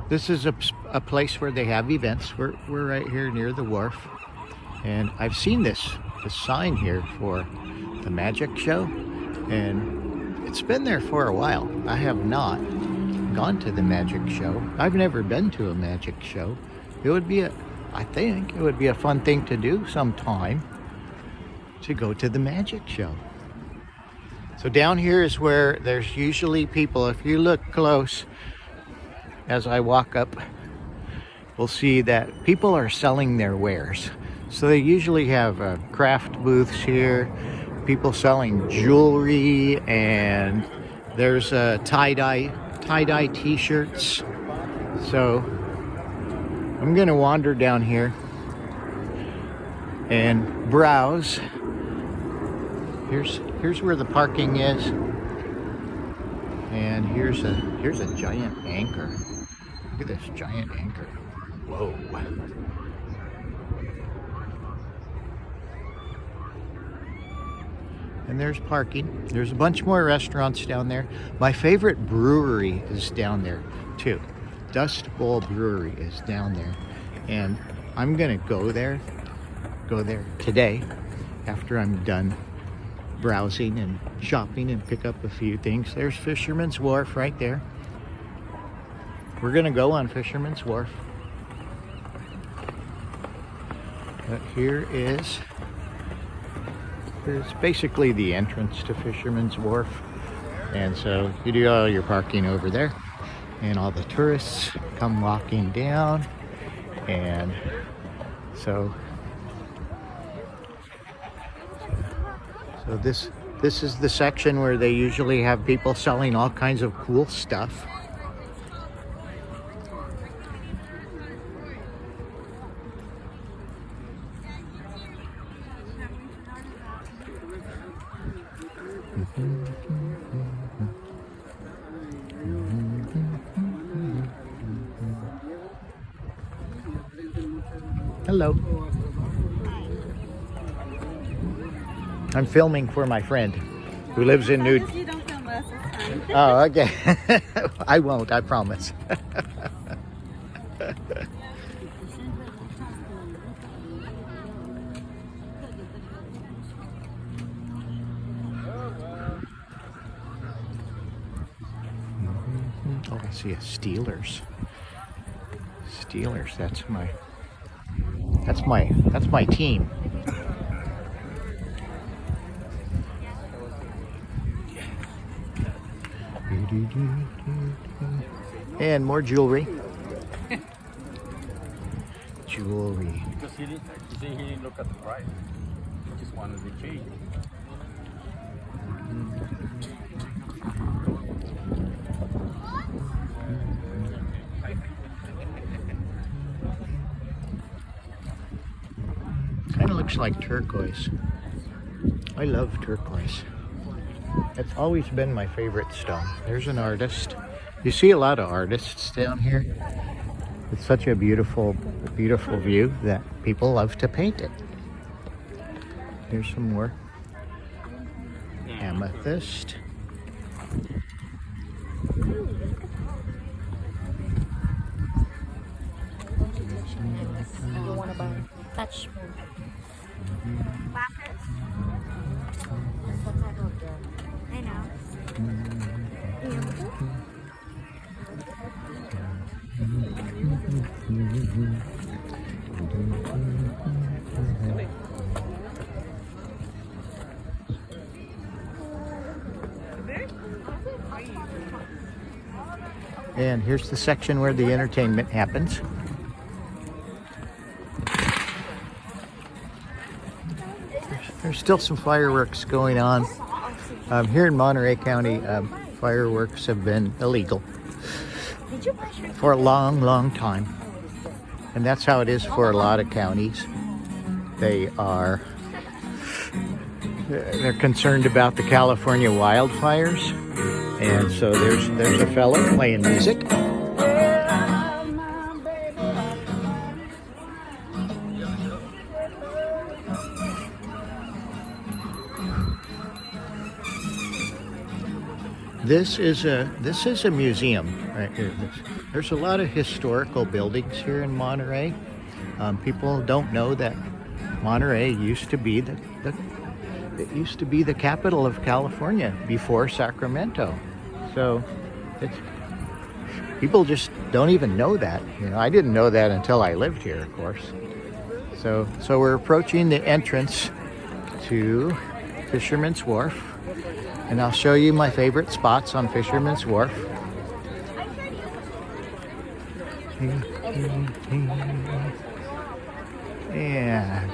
This is a place where they have events. We're right here near the wharf, and I've seen this sign here for the magic show, and it's been there for a while. I have not gone to the magic show. I've never been to a magic show. It would be I think it would be a fun thing to do sometime, to go to the magic show. So down here is where there's usually people. If you look close as I walk up, we'll see that people are selling their wares. So they usually have craft booths here, people selling jewelry, and there's tie-dye t-shirts. So I'm gonna wander down here and browse. Here's where the parking is, and here's a giant anchor. Look at this giant anchor. Whoa. And there's parking. There's a bunch more restaurants down there. My favorite brewery is down there too. Dust Bowl Brewery is down there, and I'm gonna go there today after I'm done browsing and shopping and pick up a few things. There's Fisherman's Wharf right there. We're gonna go on Fisherman's Wharf. But here's basically the entrance to Fisherman's Wharf, and so you do all your parking over there, and all the tourists come walking down. And so this is the section where they usually have people selling all kinds of cool stuff. Hello. I'm filming for my friend who lives in New... You don't film us, it's fine. Oh, okay. I won't, I promise. Oh, I see a Steelers. Steelers, that's my team. And more jewelry. Jewelry. Because he didn't look at the price. He just wanted the key. Kind of looks like turquoise. I love turquoise. It's always been my favorite stone. There's an artist. You see a lot of artists down here. It's such a beautiful, beautiful view that people love to paint it. Here's some more amethyst. You want to buy touch? I know. And here's the section where the entertainment happens. There's still some fireworks going on. Here in Monterey County, fireworks have been illegal for a long, long time. And that's how it is for a lot of counties. They're concerned about the California wildfires. And so there's a fellow playing music. This is a museum right here. There's a lot of historical buildings here in Monterey. People don't know that Monterey used to be it used to be the capital of California before Sacramento. So people just don't even know that. You know, I didn't know that until I lived here, of course. So we're approaching the entrance to Fisherman's Wharf, and I'll show you my favorite spots on Fisherman's Wharf. And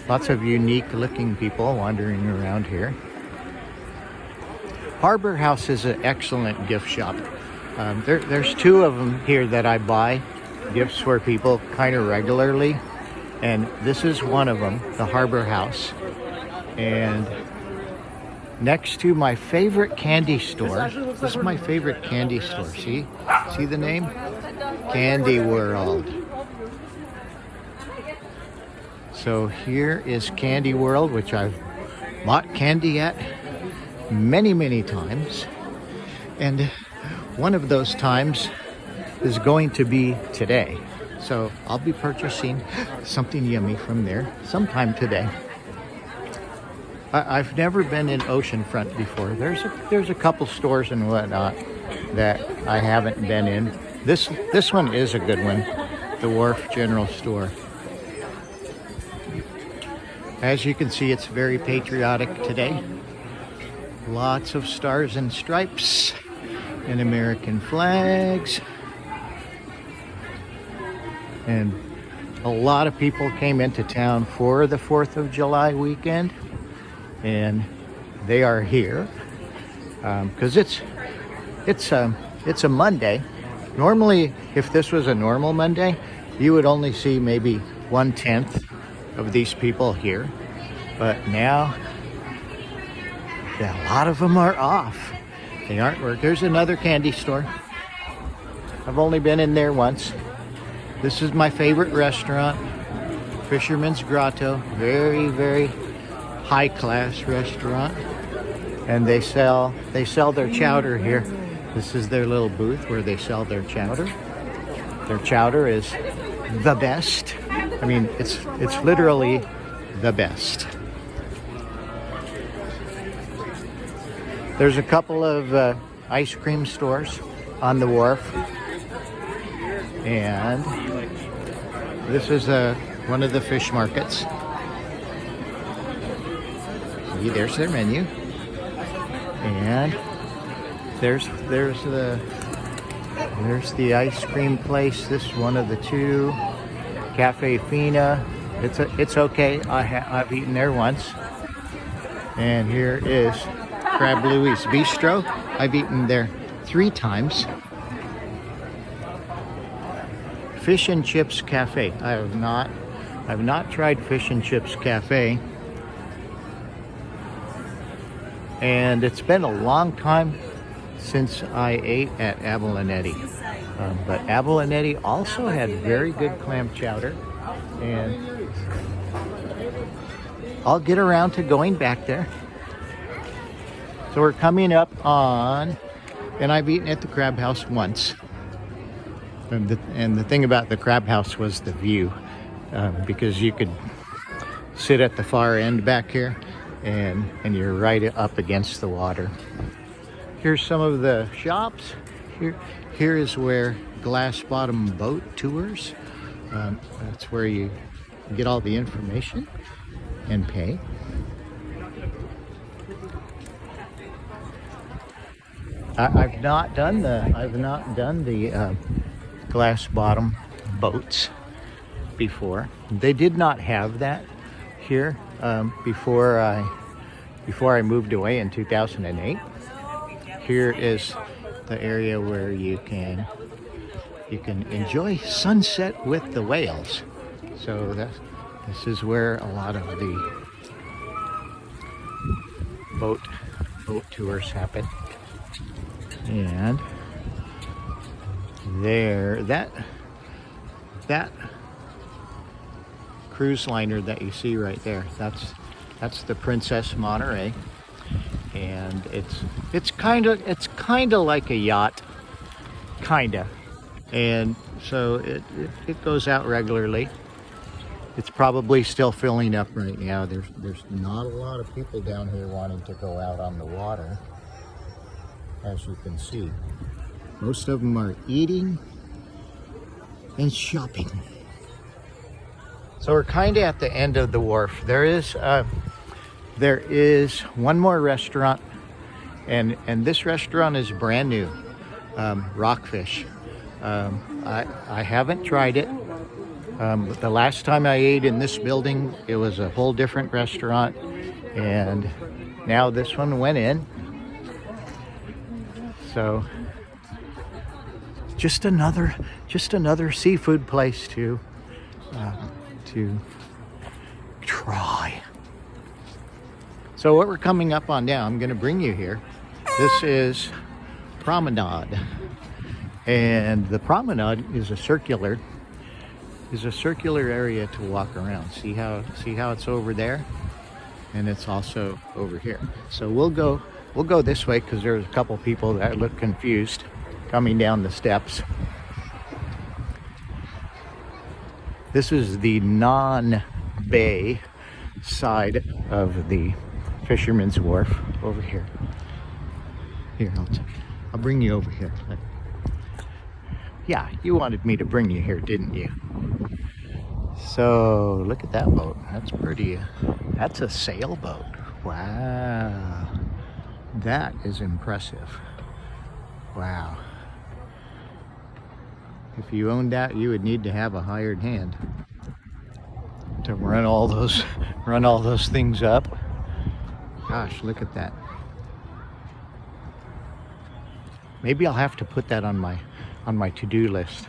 lots of unique looking people wandering around here. Harbor House is an excellent gift shop. There's two of them here that I buy gifts for people kind of regularly. And this is one of them, the Harbor House. And next to my favorite candy store, this is my favorite candy store. See the name? Candy World. So here is Candy World, which I've bought candy at many times. And one of those times is going to be today. So I'll be purchasing something yummy from there sometime today. I've never been in Oceanfront before. There's a couple stores and whatnot that I haven't been in. This one is a good one, the Wharf General Store. As you can see, it's very patriotic today. Lots of stars and stripes and American flags. And a lot of people came into town for the 4th of July weekend, and they are here because it's a Monday. Normally, if this was a normal Monday, you would only see maybe 1/10 of these people here, but now a lot of them are off. They aren't working. There's another candy store. I've only been in there once. This is my favorite restaurant, Fisherman's Grotto. Very high class restaurant, and they sell their chowder here. This is their little booth where they sell their chowder. Their chowder is the best. I mean, it's literally the best. There's a couple of ice cream stores on the wharf, and this is one of the fish markets. See, there's their menu, and there's the ice cream place. This is one of the two. Cafe Fina. It's okay. I've eaten there once. And here is Crab Louie's Bistro. I've eaten there 3 times. Fish and Chips Cafe. I've not tried Fish and Chips Cafe. And it's been a long time since I ate at Abalonetti. But Abalonetti also had very good clam chowder, and I'll get around to going back there. So we're coming up on, and I've eaten at the Crab House once. And the thing about the Crab House was the view, because you could sit at the far end back here, and you're right up against the water. Here's some of the shops. Here is where Glass Bottom Boat Tours. That's where you get all the information and pay. I've not done the glass bottom boats before. They did not have that here before I moved away in 2008. Here is the area where you can enjoy sunset with the whales. So this is where a lot of the boat tours happen. And there, that cruise liner that you see right there, that's the Princess Monterey. and it's kind of like a yacht, kinda. And so it goes out regularly. It's probably still filling up right now. There's not a lot of people down here wanting to go out on the water, as you can see. Most of them are eating and shopping. So we're kind of at the end of the wharf. There is one more restaurant, and this restaurant is brand new, Rockfish. I haven't tried it. The last time I ate in this building, it was a whole different restaurant, and now this one went in. So just another seafood place to try. So what we're coming up on now, I'm going to bring you here. This is Promenade, and the Promenade is a circular area to walk around. See how it's over there, and it's also over here. So we'll go this way because there's a couple people that look confused coming down the steps. This is the non-bay side of the Fisherman's Wharf over here. Here, I'll bring you over here. Yeah, you wanted me to bring you here, didn't you? So look at that boat. That's pretty. That's a sailboat. Wow, that is impressive. Wow. If you owned that, you would need to have a hired hand to run all those things up. Gosh, look at that. Maybe I'll have to put that on my to-do list.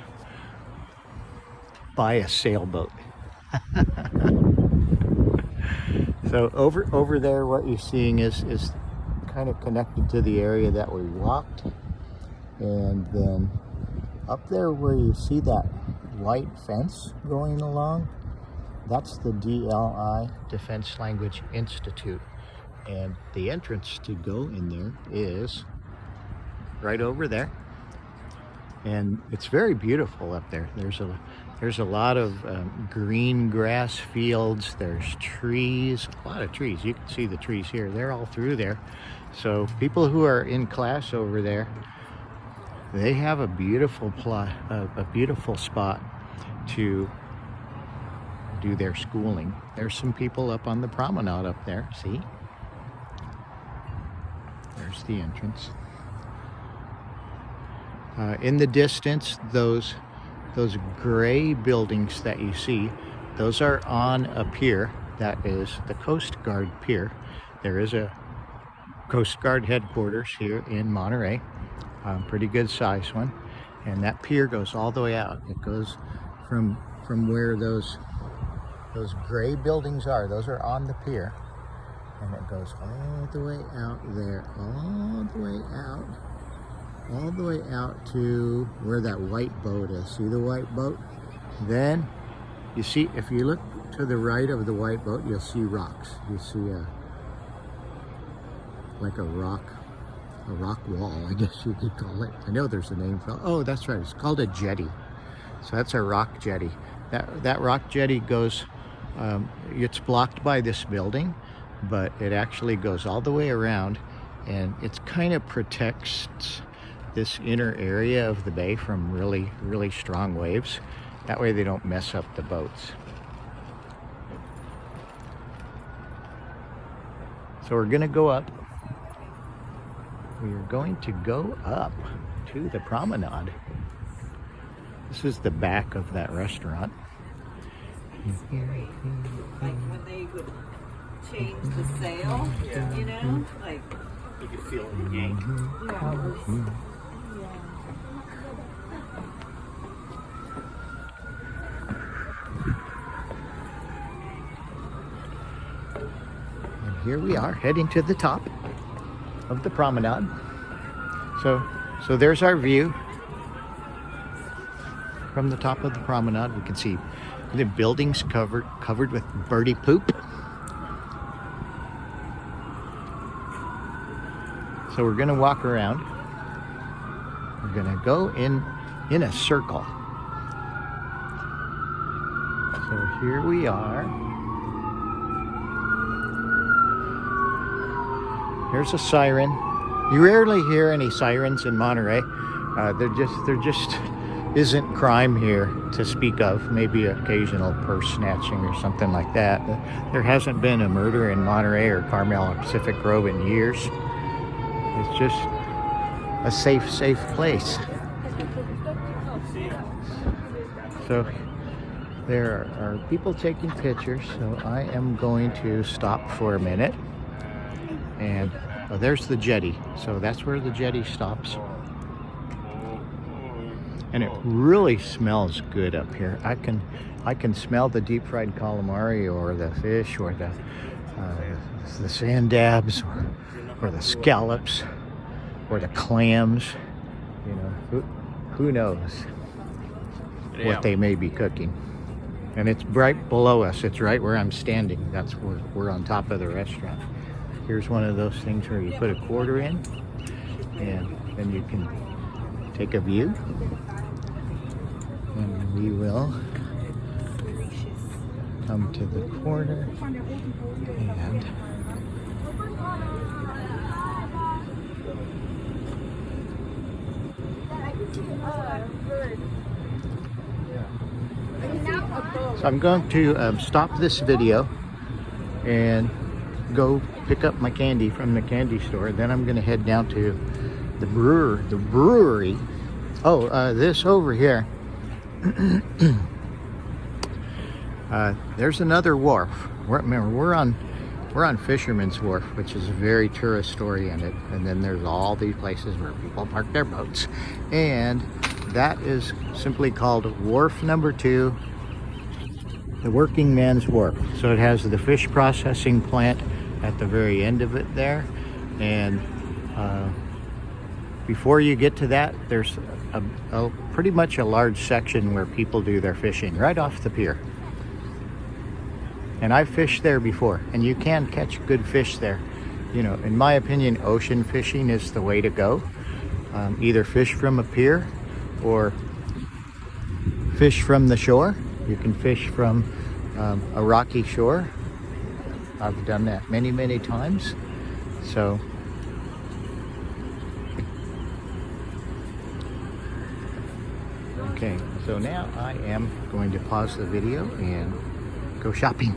Buy a sailboat. So over there, what you're seeing is kind of connected to the area that we walked, and then up there where you see that white fence going along, that's the DLI, Defense Language Institute, and the entrance to go in there is right over there. And it's very beautiful up there. There's a lot of green grass fields. There's trees, a lot of trees. You can see the trees here. They're all through there. So people who are in class over there, they have a beautiful spot to do their schooling. There's some people up on the promenade up there. See? There's the entrance. In the distance, those gray buildings that you see, those are on a pier. That is the Coast Guard Pier. There is a Coast Guard headquarters here in Monterey, pretty good size one, and that pier goes all the way out. It goes from where those gray buildings are. Those are on the pier, and it goes all the way out there, all the way out to where that white boat is. See the white boat? Then you see, if you look to the right of the white boat, you'll see rocks. You see like a rock wall, I guess you could call it. I know there's a name for it. Oh, that's right. It's called a jetty. So that's a rock jetty. That rock jetty goes, it's blocked by this building, but it actually goes all the way around, and it kind of protects this inner area of the bay from really, really strong waves. That way they don't mess up the boats. So we're gonna go up. We are going to go up to the promenade. This is the back of that restaurant. Like when they would change the sail, you know, like You can feel it yank. And here we are heading to the top of the promenade. So there's our view from the top of the promenade. We can see the buildings covered with birdie poop. So we're gonna walk around. We're gonna go in a circle. So here we are. Here's a siren. You rarely hear any sirens in Monterey. There just isn't crime here to speak of. Maybe occasional purse snatching or something like that. But there hasn't been a murder in Monterey or Carmel or Pacific Grove in years. It's just a safe place. So there are people taking pictures, so I am going to stop for a minute. And there's the jetty. So that's where the jetty stops. And it really smells good up here. I can smell the deep fried calamari or the fish or the sand dabs or the scallops or the clams. You know, who knows what they may be cooking. And it's right below us. It's right where I'm standing. That's where we're on top of the restaurant. Here's one of those things where you put a quarter in and then you can take a view. And we will come to the corner and so I'm going to stop this video and go pick up my candy from the candy store. Then I'm going to head down to the brewery. Oh, this over here. There's another wharf. We're on Fisherman's Wharf, which is very tourist oriented, and then there's all these places where people park their boats, and that is simply called Wharf number 2, the Working Man's Wharf. So it has the fish processing plant at the very end of it there, and before you get to that, there's a pretty much a large section where people do their fishing right off the pier. And I've fished there before, and you can catch good fish there. You know, in my opinion, ocean fishing is the way to go. Either fish from a pier or fish from the shore. You can fish from a rocky shore. I've done that many times. So okay, so now I am going to pause the video and go shopping.